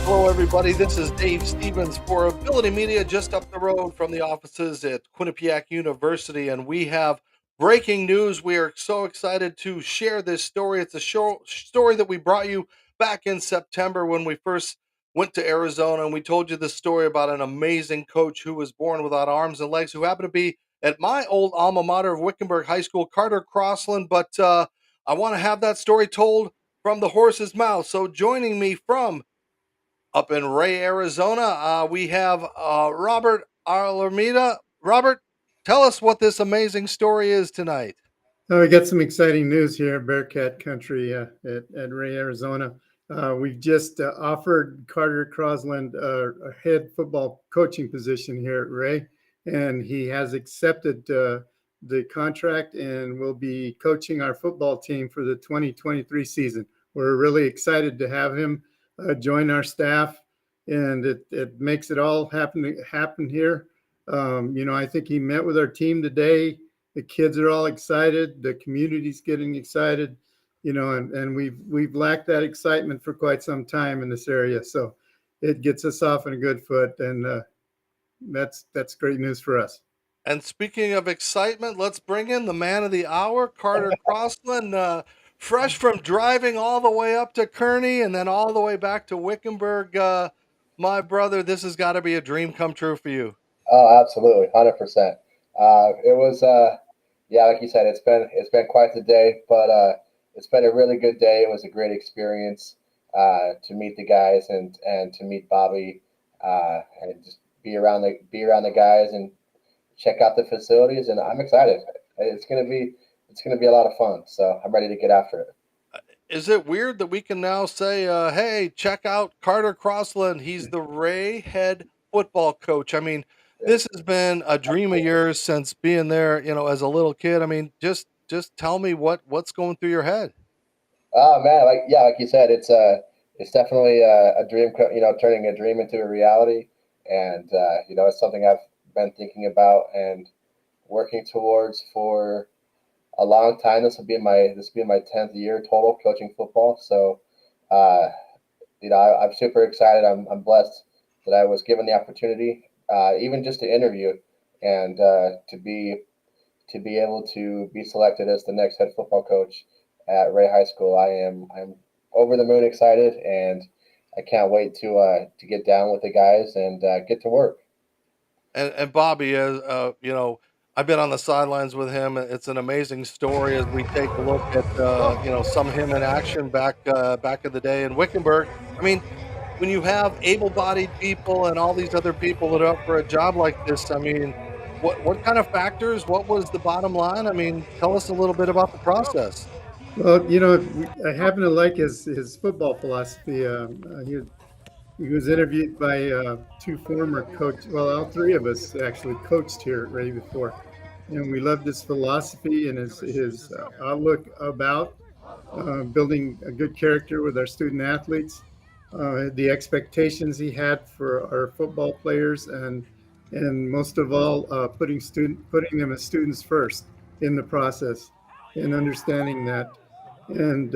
Hello, everybody. This is Dave Stevens for Ability Media, just up the road from the offices at Quinnipiac University. And we have breaking news. We are so excited to share this story. It's a story that we brought you back in September when we first went to Arizona. And we told you the story about an amazing coach who was born without arms and legs, who happened to be at my old alma mater of Wickenburg High School, Carter Crosland. But I want to have that story told from the horse's mouth. So joining me from up in Ray, Arizona, we have Robert Alameda. Robert, tell us what this amazing story is tonight. We got some exciting news here in Bearcat Country at Ray, Arizona. We've just offered Carter Crosland a head football coaching position here at Ray, and he has accepted the contract and will be coaching our football team for the 2023 season. We're really excited to have him join our staff, and it makes it all happen here. I think he met with our team today. The kids are all excited. The community's getting excited, and we've lacked that excitement for quite some time in this area. So it gets us off on a good foot, and that's great news for us. And speaking of excitement, let's bring in the man of the hour, Carter Crosland, fresh from driving all the way up to Kearney and then all the way back to Wickenburg. My brother, this has got to be a dream come true for you. Oh, absolutely, 100%. It was, yeah, like you said, it's been quite the day, but it's been a really good day. It was a great experience to meet the guys and to meet Bobby and just be around the guys and check out the facilities. And I'm excited. It's gonna be a lot of fun. So I'm ready to get after it. Is it weird that we can now say, hey, check out Carter Crosland? He's the Ray head football coach. I mean, this has been a dream of yours since being there, as a little kid. I mean, just tell me what's going through your head. Oh man, like you said, it's definitely a dream. Turning a dream into a reality, and it's something I've been thinking about and working towards for a long time. This will be my 10th year total coaching football. So, uh, I'm super excited. I'm blessed that I was given the opportunity, even just to interview and to be able to be selected as the next head football coach at Ray High School. I'm over the moon excited, and I can't wait to get down with the guys and get to work. And Bobby, I've been on the sidelines with him. It's an amazing story as we take a look at some of him in action back in the day in Wickenburg. I mean, when you have able-bodied people and all these other people that are up for a job like this, I mean, what kind of factors? What was the bottom line? I mean, tell us a little bit about the process. Well, I happen to like his football philosophy. He was interviewed by two former coach. Well, all three of us actually coached here at Ray before, and we loved his philosophy and his outlook about building a good character with our student athletes, the expectations he had for our football players, and most of all, putting them as students first in the process, and understanding that. And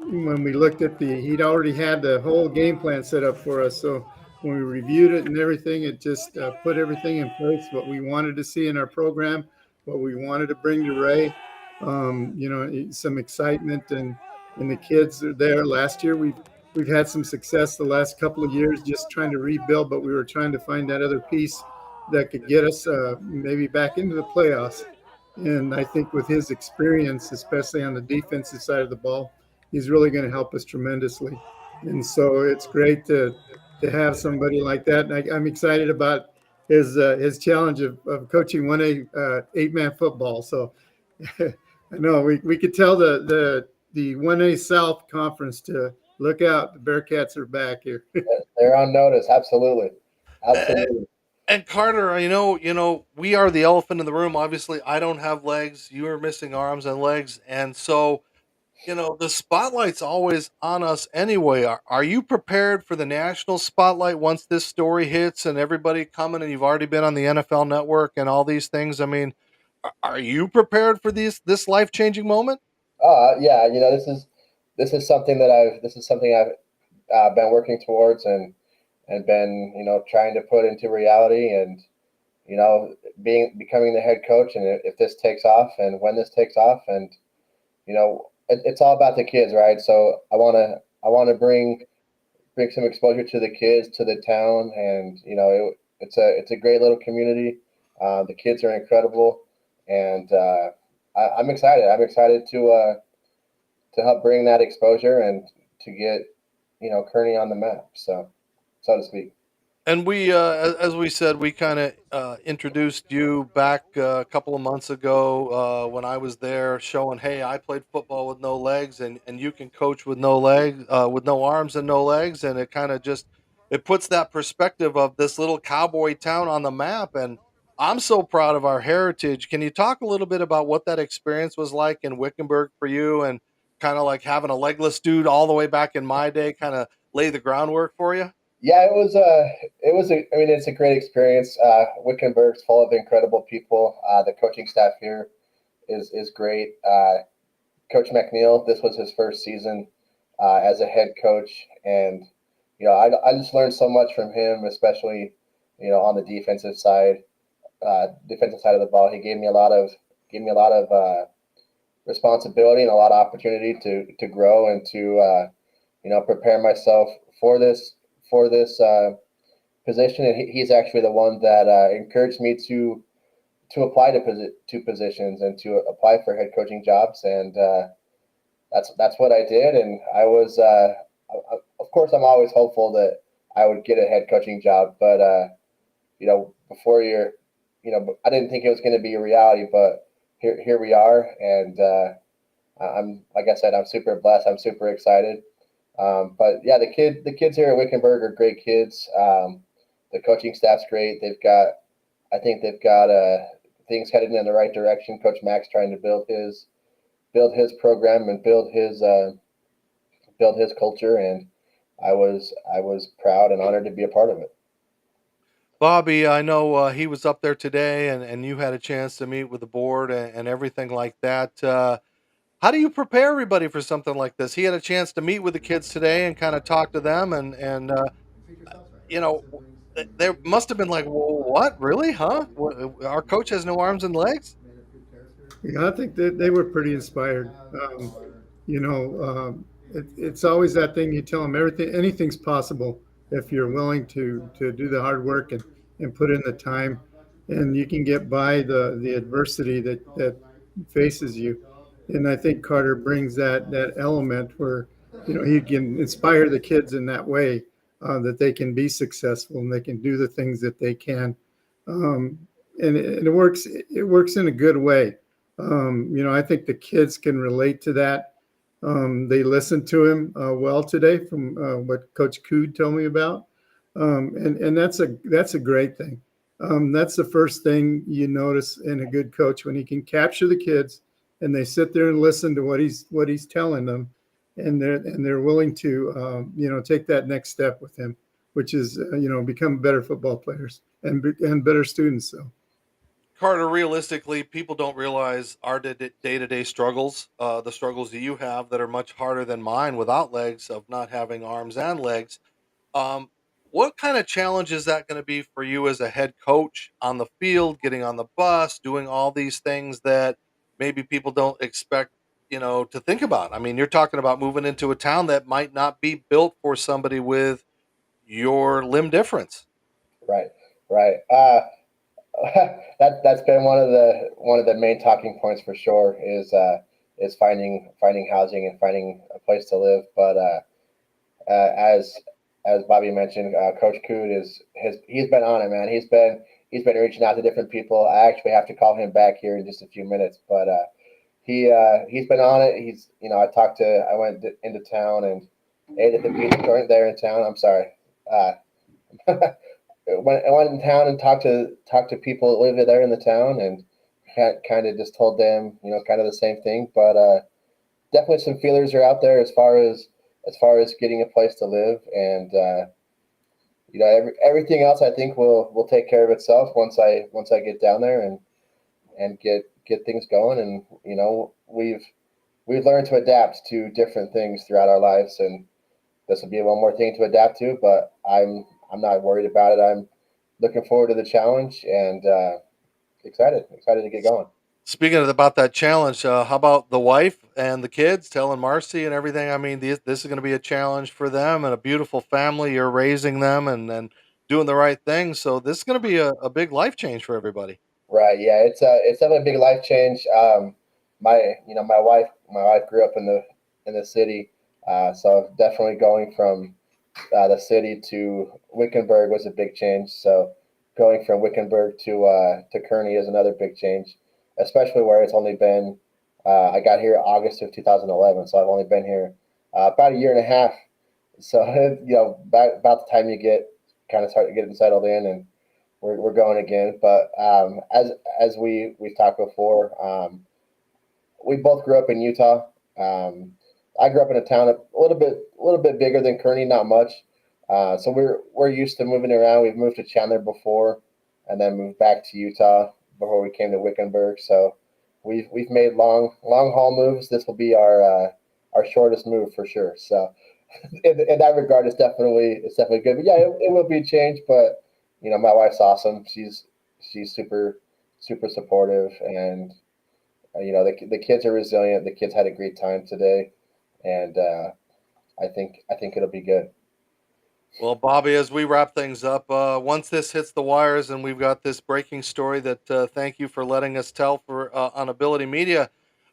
when we looked at he'd already had the whole game plan set up for us. So when we reviewed it and everything, it just put everything in place, what we wanted to see in our program, what we wanted to bring to Ray. Some excitement, and the kids are there. Last year, we've had some success the last couple of years just trying to rebuild, but we were trying to find that other piece that could get us maybe back into the playoffs. And I think with his experience, especially on the defensive side of the ball, he's really going to help us tremendously. And so it's great to have somebody like that. And I'm excited about his challenge of coaching 1A 8-man football. So I know we could tell the 1A South Conference to look out. The Bearcats are back here. They're on notice. Absolutely, absolutely. And Carter, we are the elephant in the room. Obviously, I don't have legs. You are missing arms and legs, and so the spotlight's always on us anyway. Are you prepared for the national spotlight once this story hits and everybody coming and you've already been on the NFL network and all these things? I mean, are you prepared for this life changing moment? Yeah. This is something I've been working towards and been trying to put into reality, and becoming the head coach. And if this takes off, and when this takes off, and it's all about the kids, right? So I want to bring some exposure to the kids, to the town, and it's a great little community. The kids are incredible, and I'm excited. I'm excited to help bring that exposure and to get Kearney on the map, so to speak. And we, as we said, we kind of introduced you back a couple of months ago when I was there, showing, hey, I played football with no legs, and you can coach with no legs, with no arms and no legs, and it kind of just it puts that perspective of this little cowboy town on the map. And I'm so proud of our heritage. Can you talk a little bit about what that experience was like in Wickenburg for you, and kind of like having a legless dude all the way back in my day, kind of lay the groundwork for you? Yeah, I mean, it's a great experience. Wickenburg's full of incredible people. The coaching staff here is great. Coach McNeil, this was his first season as a head coach, and I just learned so much from him, especially on the defensive side of the ball. He gave me a lot of responsibility and a lot of opportunity to grow and to prepare myself for this position. And he's actually the one that encouraged me to apply to positions and to apply for head coaching jobs. And that's what I did. And of course, I'm always hopeful that I would get a head coaching job, but before I didn't think it was going to be a reality, but here we are. And I'm, like I said, I'm super blessed. I'm super excited. But yeah, the kids here at Wickenburg are great kids. The coaching staff's great. I think they've got things headed in the right direction. Coach Mack's trying to build his program and build his culture, and I was proud and honored to be a part of it. Bobby, I know he was up there today, and you had a chance to meet with the board and everything like that. How do you prepare everybody for something like this? He had a chance to meet with the kids today and kind of talk to them, and you know, they must have been like, "Well, what? Really? Huh? Our coach has no arms and legs?" Yeah, I think that they were pretty inspired. You know, it's always that thing you tell them anything's possible if you're willing to do the hard work and put in the time, and you can get by the adversity that faces you. And I think Carter brings that element where he can inspire the kids in that way, that they can be successful and they can do the things that they can. Um, and it works in a good way. I think the kids can relate to that. They listened to him well today, from what Coach Cood told me about, and that's a great thing. That's the first thing you notice in a good coach, when he can capture the kids and they sit there and listen to what he's telling them, and they're willing to take that next step with him, which is become better football players and better students. So. Carter, realistically, people don't realize our day-to-day struggles, the struggles that you have that are much harder than mine without legs, of not having arms and legs. Um, what kind of challenge is that going to be for you as a head coach on the field, getting on the bus, doing all these things that maybe people don't expect, to think about? I mean, you're talking about moving into a town that might not be built for somebody with your limb difference. Right, right. That's been one of the main talking points for sure, is finding housing and finding a place to live. But as Bobby mentioned, Coach Cood he's been on it, man. He's been reaching out to different people. I actually have to call him back here in just a few minutes, but he's been on it. I went into town and ate at the pizza joint there in town. I'm sorry. Uh, I went in town and talked to people that live there in the town, and kind of just told them, kind of the same thing. But definitely some feelers are out there as far as getting a place to live, and everything else I think will take care of itself once I get down there and get things going. And we've learned to adapt to different things throughout our lives, and this will be one more thing to adapt to, but I'm not worried about it. I'm looking forward to the challenge and excited to get going. Speaking about that challenge, how about the wife and the kids, telling Marcy and everything? I mean, this is going to be a challenge for them and a beautiful family. You're raising them and doing the right thing. So this is going to be a big life change for everybody. Right. Yeah. It's definitely a big life change. My wife grew up in the city, so definitely going from the city to Wickenburg was a big change. So going from Wickenburg to Kearney is another big change, especially where it's only been. I got here August of 2011, so I've only been here about a year and a half. So about the time you get kind of start getting settled in, and we're going again. But as we've talked before, we both grew up in Utah. I grew up in a town a little bit bigger than Kearney, not much. So we're used to moving around. We've moved to Chandler before, and then moved back to Utah before we came to Wickenburg. So we've made long haul moves. This will be our shortest move for sure. So in that regard, it's definitely good. But yeah, it will be a change. But my wife's awesome. She's super supportive, and the kids are resilient. The kids had a great time today, and I think it'll be good. Well, Bobby, as we wrap things up, once this hits the wires and we've got this breaking story that thank you for letting us tell for on Ability Media,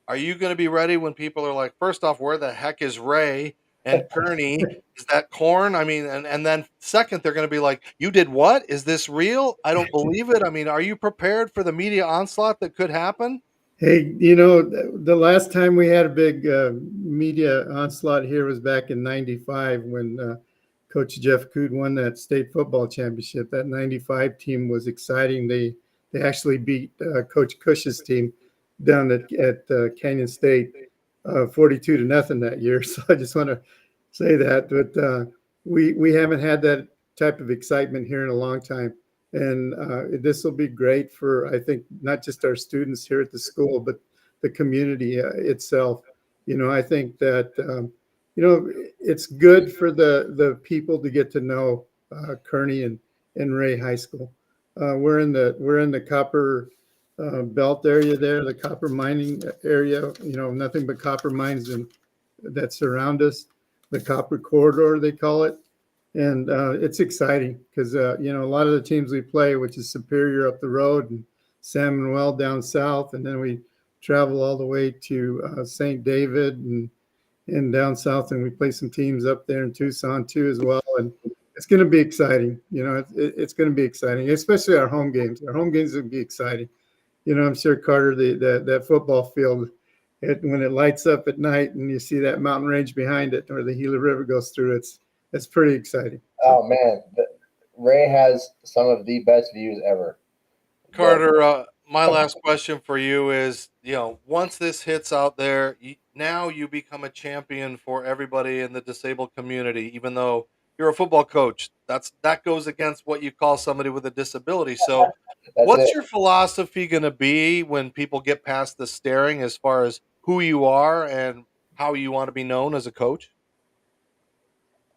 are you going to be ready when people are like, first off, where the heck is Ray and Kearney? Is that corn? I mean, and then second, they're going to be like, you did what? Is this real? I don't believe it. I mean, are you prepared for the media onslaught that could happen? Hey, the last time we had a big media onslaught here was back in '95 when Coach Jeff Cood won that state football championship. That '95 team was exciting. They actually beat Coach Cush's team down at Canyon State 42 to nothing that year. So I just want to say that. But we haven't had that type of excitement here in a long time. And this will be great for, I think, not just our students here at the school, but the community itself. I think that, it's good for the people to get to know Kearney and Ray High School. We're in the copper belt area there, the copper mining area, nothing but copper mines that surround us, the copper corridor, they call it. And it's exciting because a lot of the teams we play, which is Superior up the road and San Manuel down south, and then we travel all the way to St. David and down south, and we play some teams up there in Tucson too as well. And it's going to be exciting. It's going to be exciting, especially our home games. Our home games will be exciting. I'm sure, Carter, that football field, when it lights up at night and you see that mountain range behind it, or the Gila River goes through, it's pretty exciting. Oh man, Ray has some of the best views ever. Carter, my last question for you is, once this hits out there, now you become a champion for everybody in the disabled community, even though you're a football coach. That goes against what you call somebody with a disability. So, That's what's it. your philosophy going to be when people get past the staring as far as who you are and how you want to be known as a coach?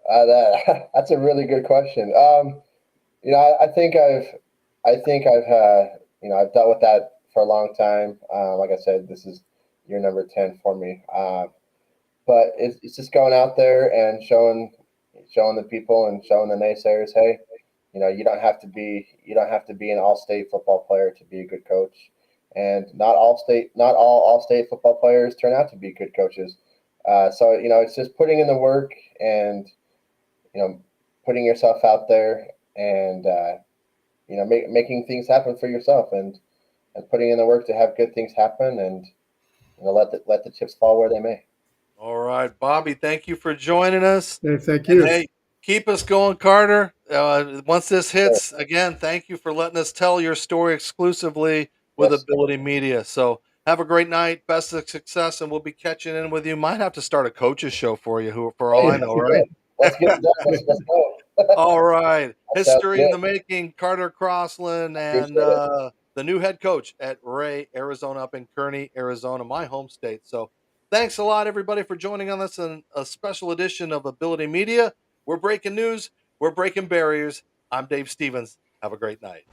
That's a really good question. I think I've dealt with that for a long time. Like I said, this is year number 10 for me. But it's just going out there and showing the people and showing the naysayers, hey, you don't have to be an all-state football player to be a good coach. And not all state football players turn out to be good coaches. So it's just putting in the work and putting yourself out there and making things happen for yourself and putting in the work to have good things happen and let the chips fall where they may. All right, Bobby, thank you for joining us. Hey, thank And you. hey, keep us going, Carter. Once this Sure. hits, again, thank you for letting us tell your story exclusively with Yes, Ability Media. So have a great night, best of success, and we'll be catching in with you. Might have to start a coaches show for you, who for all hey, I know, right? let's get it done. Let's go. All right, That sounds history in good. the making. Carter Crosland and Appreciate it. the new head coach at Ray, Arizona, up in Kearney, Arizona, my home state. So Thanks a lot, everybody, for joining on this and a special edition of Ability Media. We're breaking news, we're breaking barriers. I'm Dave Stevens. Have a great night.